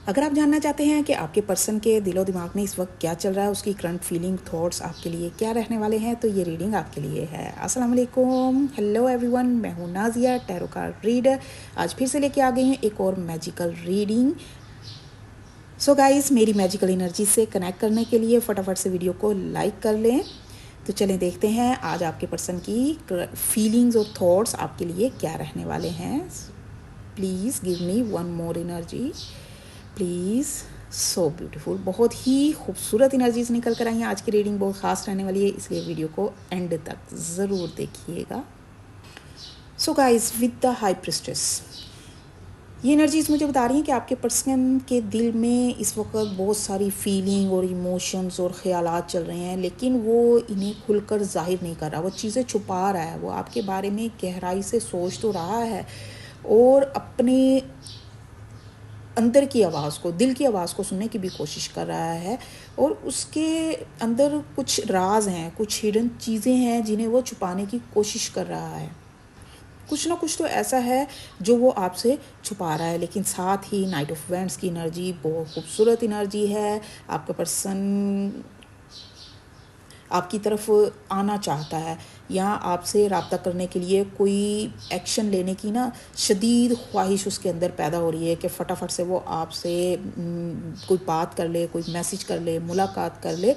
अगर आप जानना चाहते हैं कि आपके पर्सन के दिलो दिमाग में इस वक्त क्या चल रहा है, उसकी करंट फीलिंग थॉट्स आपके लिए क्या रहने वाले हैं, तो ये रीडिंग आपके लिए है। अस्सलाम वालेकुम, हेलो एवरीवन, मैं हूँ नाजिया, टैरो कार्ड रीडर। आज फिर से लेके आ गई हूँ एक और मैजिकल रीडिंग। सो गाइस, मेरी मैजिकल एनर्जी से कनेक्ट करने के लिए फटाफट से वीडियो को लाइक कर लें। तो चलें देखते हैं आज आपके पर्सन की फीलिंग्स और थॉट्स आपके लिए क्या रहने वाले हैं। Please give me one more energy please. So beautiful, बहुत ही खूबसूरत एनर्जीज निकल कर आई हैं। आज की रीडिंग बहुत ख़ास रहने वाली है, इसलिए वीडियो को एंड तक ज़रूर देखिएगा। So guys, with the high priestess, ये एनर्जीज मुझे बता रही हैं कि आपके पर्सन के दिल में इस वक्त बहुत सारी फीलिंग और इमोशंस और ख़यालात चल रहे हैं, लेकिन वो इन्हें खुलकर जाहिर नहीं कर रहा, वो चीज़ें छुपा रहा है। वो आपके बारे में गहराई से सोच तो रहा है और अपने अंदर की आवाज़ को, दिल की आवाज़ को सुनने की भी कोशिश कर रहा है, और उसके अंदर कुछ राज हैं, कुछ हिडन चीज़ें हैं जिन्हें वो छुपाने की कोशिश कर रहा है। कुछ ना कुछ तो ऐसा है जो वो आपसे छुपा रहा है। लेकिन साथ ही नाइट ऑफ वेंट्स की एनर्जी बहुत खूबसूरत एनर्जी है। आपका पर्सन आपकी तरफ आना चाहता है या आपसे रब्ता करने के लिए कोई एक्शन लेने की ना शदीद ख्वाहिश उसके अंदर पैदा हो रही है कि फटाफट से वो आपसे कोई बात कर ले, कोई मैसेज कर ले, मुलाकात कर ले।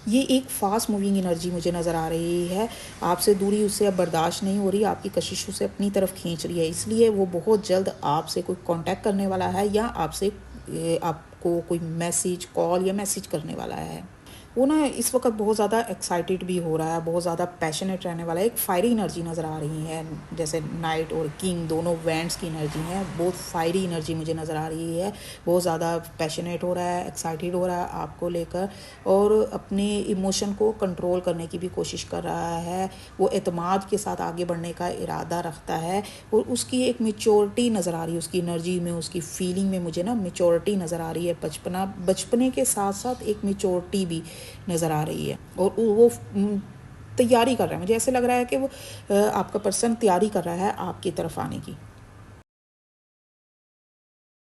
ये एक फ़ास्ट मूविंग एनर्जी मुझे नज़र आ रही है। आपसे दूरी उससे अब बर्दाश्त नहीं हो रही, आपकी कशिश उसे अपनी तरफ खींच रही है, इसलिए वो बहुत जल्द आपसे कोई कांटेक्ट करने वाला है या आपसे आपको कोई मैसेज, कॉल या मैसेज करने वाला है। वो ना इस वक्त बहुत ज़्यादा एक्साइटेड भी हो रहा है, बहुत ज़्यादा पैशनेट रहने वाला है। एक फायरी एनर्जी नज़र आ रही है, जैसे नाइट और किंग दोनों वेंट्स की एनर्जी है। बहुत फायरी एनर्जी मुझे नज़र आ रही है। बहुत ज़्यादा पैशनेट हो रहा है, एक्साइटेड हो रहा है आपको लेकर, और अपने इमोशन को कंट्रोल करने की भी कोशिश कर रहा है। वो एतमाद के साथ आगे बढ़ने का इरादा रखता है और उसकी एक मेच्योरिटी नज़र आ रही है। उसकी एनर्जी में, उसकी फीलिंग में मुझे ना मेच्योरिटी नज़र आ रही है। बचपने के साथ साथ एक मेच्योरिटी भी नज़र आ रही है, और वो तैयारी कर रहा है। मुझे ऐसे लग रहा है कि वो आपका पर्सन तैयारी कर रहा है आपकी तरफ आने की।